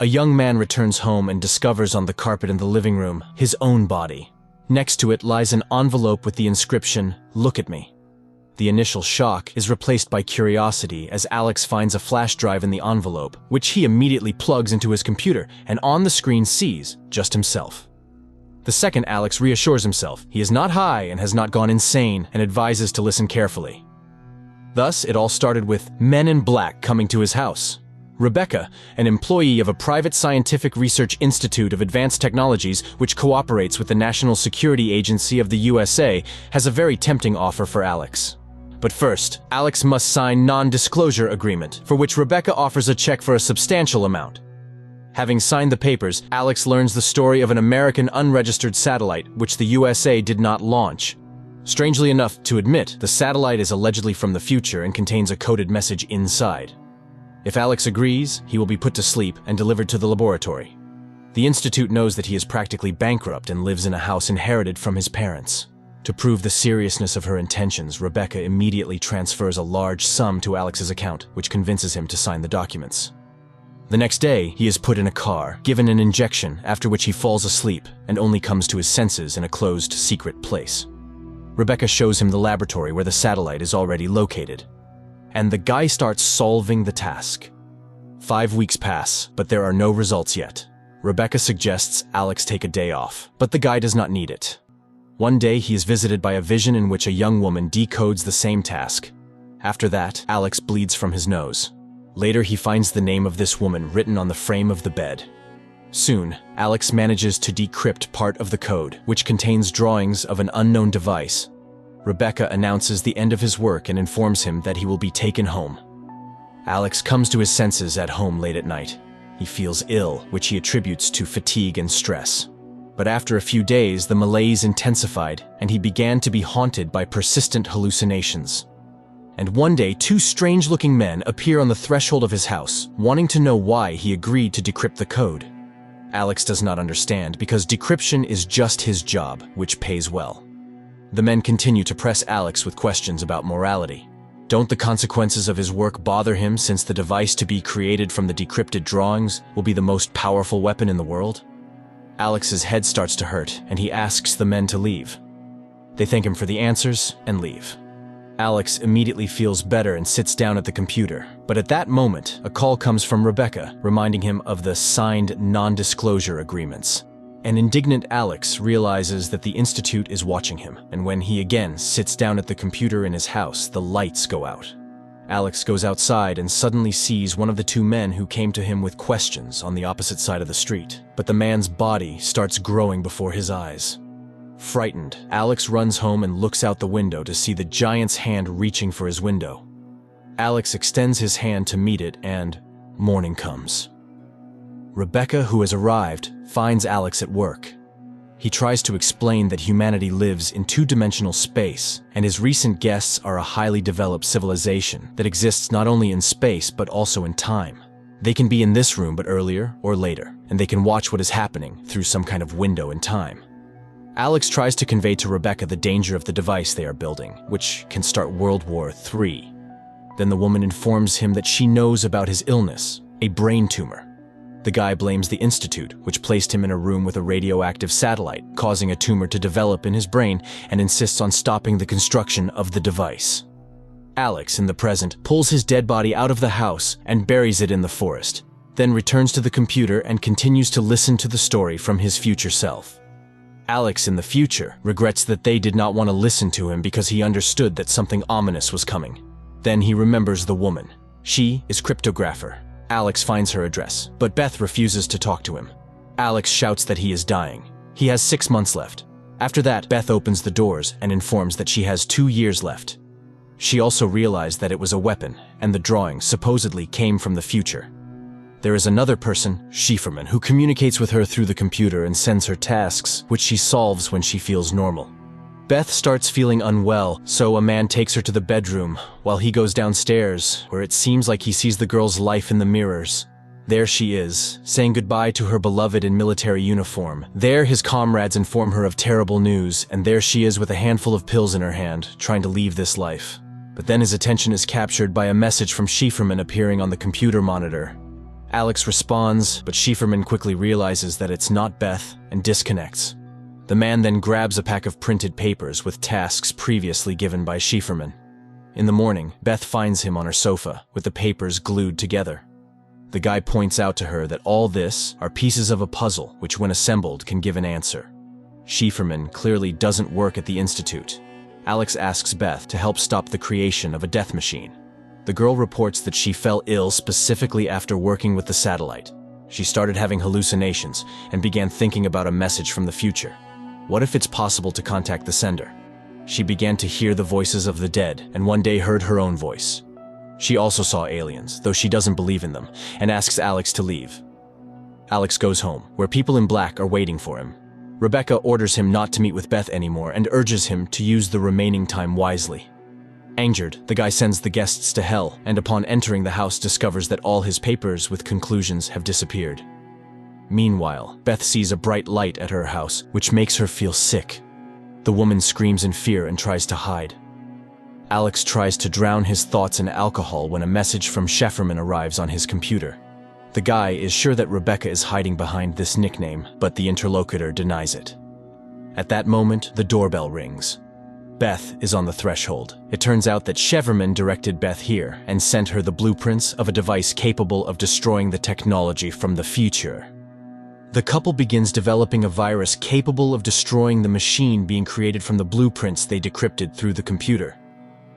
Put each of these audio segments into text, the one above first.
A young man returns home and discovers on the carpet in the living room his own body. Next to it lies an envelope with the inscription, "Look at me." The initial shock is replaced by curiosity as Alex finds a flash drive in the envelope, which he immediately plugs into his computer and on the screen sees just himself. The second Alex reassures himself he is not high and has not gone insane and advises to listen carefully. Thus, it all started with men in black coming to his house. Rebecca, an employee of a private scientific research institute of advanced technologies which cooperates with the National Security Agency of the USA, has a very tempting offer for Alex. But first, Alex must sign non-disclosure agreement, for which Rebecca offers a check for a substantial amount. Having signed the papers, Alex learns the story of an American unregistered satellite which the USA did not launch. Strangely enough to admit, the satellite is allegedly from the future and contains a coded message inside. If Alex agrees, he will be put to sleep and delivered to the laboratory. The institute knows that he is practically bankrupt and lives in a house inherited from his parents. To prove the seriousness of her intentions, Rebecca immediately transfers a large sum to Alex's account, which convinces him to sign the documents. The next day, he is put in a car, given an injection, after which he falls asleep and only comes to his senses in a closed, secret place. Rebecca shows him the laboratory where the satellite is already located. And the guy starts solving the task. 5 weeks pass, but there are no results yet. Rebecca suggests Alex take a day off, but the guy does not need it. One day, he is visited by a vision in which a young woman decodes the same task. After that, Alex bleeds from his nose. Later, he finds the name of this woman written on the frame of the bed. Soon, Alex manages to decrypt part of the code, which contains drawings of an unknown device. Rebecca announces the end of his work and informs him that he will be taken home. Alex comes to his senses at home late at night. He feels ill, which he attributes to fatigue and stress. But after a few days, the malaise intensified, and he began to be haunted by persistent hallucinations. And one day, 2 strange-looking men appear on the threshold of his house, wanting to know why he agreed to decrypt the code. Alex does not understand, because decryption is just his job, which pays well. The men continue to press Alex with questions about morality. Don't the consequences of his work bother him, since the device to be created from the decrypted drawings will be the most powerful weapon in the world? Alex's head starts to hurt, and he asks the men to leave. They thank him for the answers and leave. Alex immediately feels better and sits down at the computer, but at that moment, a call comes from Rebecca, reminding him of the signed non-disclosure agreements. An indignant Alex realizes that the institute is watching him, and when he again sits down at the computer in his house, the lights go out. Alex goes outside and suddenly sees one of the 2 men who came to him with questions on the opposite side of the street, but the man's body starts growing before his eyes. Frightened, Alex runs home and looks out the window to see the giant's hand reaching for his window. Alex extends his hand to meet it, and morning comes. Rebecca, who has arrived, finds Alex at work. He tries to explain that humanity lives in 2-dimensional space, and his recent guests are a highly developed civilization that exists not only in space but also in time. They can be in this room but earlier or later, and they can watch what is happening through some kind of window in time. Alex tries to convey to Rebecca the danger of the device they are building, which can start World War III. Then the woman informs him that she knows about his illness, a brain tumor. The guy blames the institute, which placed him in a room with a radioactive satellite, causing a tumor to develop in his brain, and insists on stopping the construction of the device. Alex, in the present, pulls his dead body out of the house and buries it in the forest, then returns to the computer and continues to listen to the story from his future self. Alex, in the future, regrets that they did not want to listen to him because he understood that something ominous was coming. Then he remembers the woman. She is cryptographer. Alex finds her address, but Beth refuses to talk to him. Alex shouts that he is dying. He has 6 months left. After that, Beth opens the doors and informs that she has 2 years left. She also realized that it was a weapon, and the drawing supposedly came from the future. There is another person, Schieferman, who communicates with her through the computer and sends her tasks, which she solves when she feels normal. Beth starts feeling unwell, so a man takes her to the bedroom, while he goes downstairs, where it seems like he sees the girl's life in the mirrors. There she is, saying goodbye to her beloved in military uniform. There his comrades inform her of terrible news, and there she is with a handful of pills in her hand, trying to leave this life. But then his attention is captured by a message from Schieferman appearing on the computer monitor. Alex responds, but Schieferman quickly realizes that it's not Beth and disconnects. The man then grabs a pack of printed papers with tasks previously given by Schieferman. In the morning, Beth finds him on her sofa with the papers glued together. The guy points out to her that all this are pieces of a puzzle which, when assembled, can give an answer. Schieferman clearly doesn't work at the Institute. Alex asks Beth to help stop the creation of a death machine. The girl reports that she fell ill specifically after working with the satellite. She started having hallucinations and began thinking about a message from the future. What if it's possible to contact the sender? She began to hear the voices of the dead and one day heard her own voice. She also saw aliens, though she doesn't believe in them, and asks Alex to leave. Alex goes home, where people in black are waiting for him. Rebecca orders him not to meet with Beth anymore and urges him to use the remaining time wisely. Angered, the guy sends the guests to hell, and upon entering the house discovers that all his papers with conclusions have disappeared. Meanwhile, Beth sees a bright light at her house, which makes her feel sick. The woman screams in fear and tries to hide. Alex tries to drown his thoughts in alcohol when a message from Schieferman arrives on his computer. The guy is sure that Rebecca is hiding behind this nickname, but the interlocutor denies it. At that moment, the doorbell rings. Beth is on the threshold. It turns out that Schieferman directed Beth here and sent her the blueprints of a device capable of destroying the technology from the future. The couple begins developing a virus capable of destroying the machine being created from the blueprints they decrypted through the computer.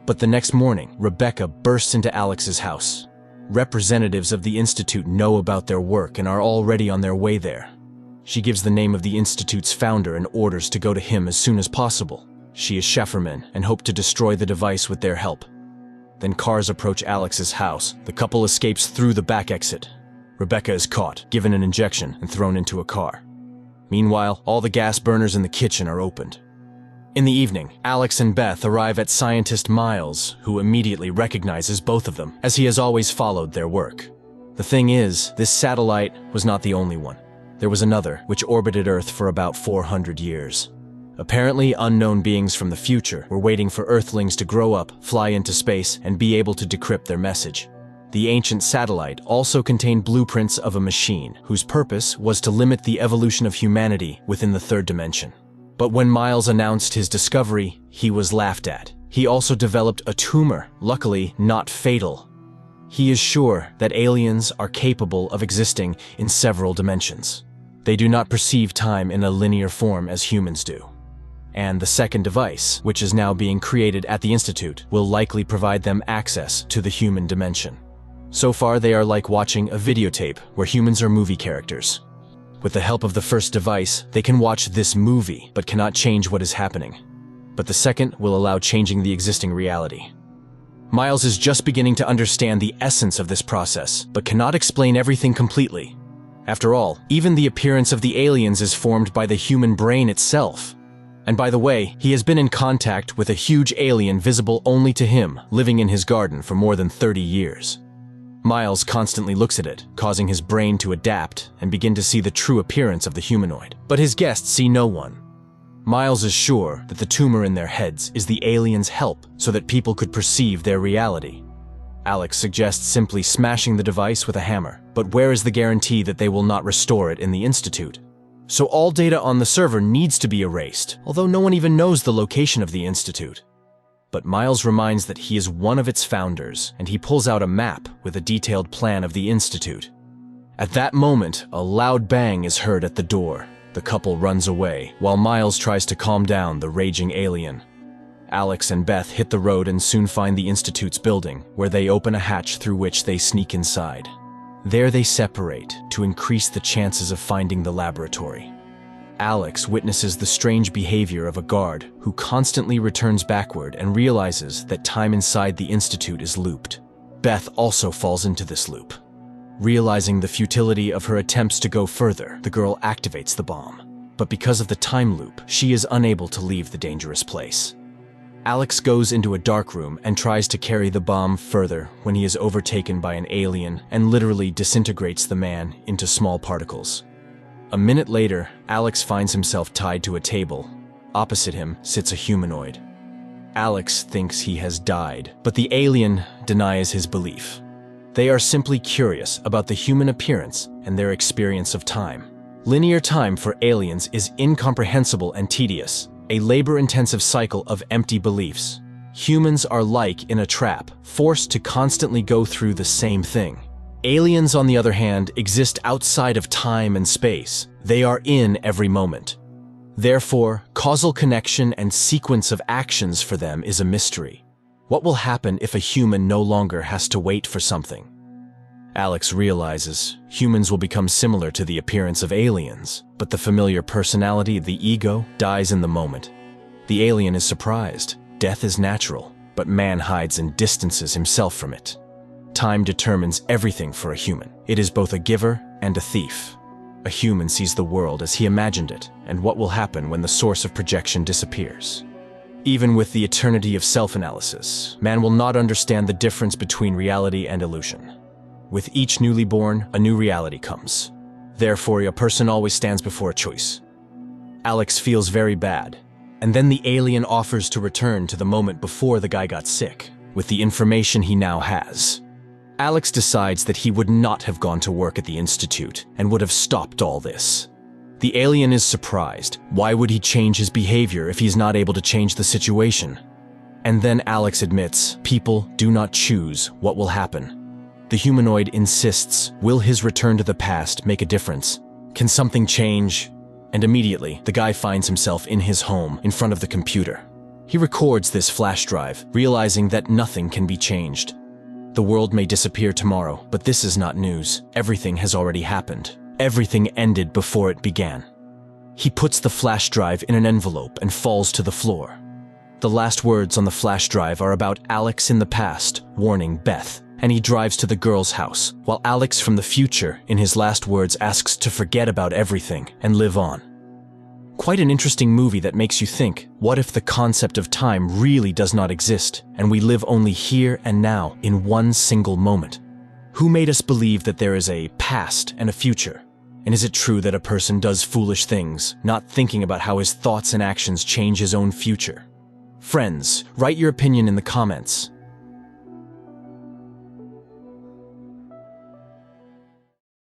But the next morning, Rebecca bursts into Alex's house. Representatives of the Institute know about their work and are already on their way there. She gives the name of the Institute's founder and orders to go to him as soon as possible. She is Schieferman and hope to destroy the device with their help. Then cars approach Alex's house. The couple escapes through the back exit. Rebecca is caught, given an injection, and thrown into a car. Meanwhile, all the gas burners in the kitchen are opened. In the evening, Alex and Beth arrive at scientist Miles, who immediately recognizes both of them, as he has always followed their work. The thing is, this satellite was not the only one. There was another, which orbited Earth for about 400 years. Apparently, unknown beings from the future were waiting for Earthlings to grow up, fly into space, and be able to decrypt their message. The ancient satellite also contained blueprints of a machine, whose purpose was to limit the evolution of humanity within the third dimension. But when Miles announced his discovery, he was laughed at. He also developed a tumor, luckily not fatal. He is sure that aliens are capable of existing in several dimensions. They do not perceive time in a linear form as humans do. And the second device, which is now being created at the Institute, will likely provide them access to the human dimension. So far, they are like watching a videotape where humans are movie characters. With the help of the first device, they can watch this movie, but cannot change what is happening. But the second will allow changing the existing reality. Miles is just beginning to understand the essence of this process, but cannot explain everything completely. After all, even the appearance of the aliens is formed by the human brain itself. And by the way, he has been in contact with a huge alien visible only to him, living in his garden for more than 30 years. Miles constantly looks at it, causing his brain to adapt and begin to see the true appearance of the humanoid. But his guests see no one. Miles is sure that the tumor in their heads is the aliens' help so that people could perceive their reality. Alex suggests simply smashing the device with a hammer, but where is the guarantee that they will not restore it in the Institute? So all data on the server needs to be erased, although no one even knows the location of the Institute. But Miles reminds that he is one of its founders, and he pulls out a map with a detailed plan of the Institute. At that moment, a loud bang is heard at the door. The couple runs away, while Miles tries to calm down the raging alien. Alex and Beth hit the road and soon find the Institute's building, where they open a hatch through which they sneak inside. There they separate to increase the chances of finding the laboratory. Alex witnesses the strange behavior of a guard who constantly returns backward and realizes that time inside the Institute is looped. Beth also falls into this loop. Realizing the futility of her attempts to go further, the girl activates the bomb. But because of the time loop, she is unable to leave the dangerous place. Alex goes into a dark room and tries to carry the bomb further when he is overtaken by an alien and literally disintegrates the man into small particles. A minute later, Alex finds himself tied to a table. Opposite him sits a humanoid. Alex thinks he has died, but the alien denies his belief. They are simply curious about the human appearance and their experience of time. Linear time for aliens is incomprehensible and tedious, a labor-intensive cycle of empty beliefs. Humans are like in a trap, forced to constantly go through the same thing. Aliens, on the other hand, exist outside of time and space. They are in every moment. Therefore, causal connection and sequence of actions for them is a mystery. What will happen if a human no longer has to wait for something? Alex realizes humans will become similar to the appearance of aliens, but the familiar personality, the ego, dies in the moment. The alien is surprised. Death is natural, but man hides and distances himself from it. Time determines everything for a human. It is both a giver and a thief. A human sees the world as he imagined it, and what will happen when the source of projection disappears. Even with the eternity of self-analysis, man will not understand the difference between reality and illusion. With each newly born, a new reality comes. Therefore, a person always stands before a choice. Alex feels very bad, and then the alien offers to return to the moment before the guy got sick, with the information he now has. Alex decides that he would not have gone to work at the Institute and would have stopped all this. The alien is surprised. Why would he change his behavior if he's not able to change the situation? And then Alex admits, people do not choose what will happen. The humanoid insists, will his return to the past make a difference? Can something change? And immediately, the guy finds himself in his home, in front of the computer. He records this flash drive, realizing that nothing can be changed. The world may disappear tomorrow, but this is not news. Everything has already happened. Everything ended before it began. He puts the flash drive in an envelope and falls to the floor. The last words on the flash drive are about Alex in the past, warning Beth, and he drives to the girl's house, while Alex from the future, in his last words, asks to forget about everything and live on. Quite an interesting movie that makes you think, what if the concept of time really does not exist, and we live only here and now in one single moment? Who made us believe that there is a past and a future? And is it true that a person does foolish things, not thinking about how his thoughts and actions change his own future? Friends, write your opinion in the comments.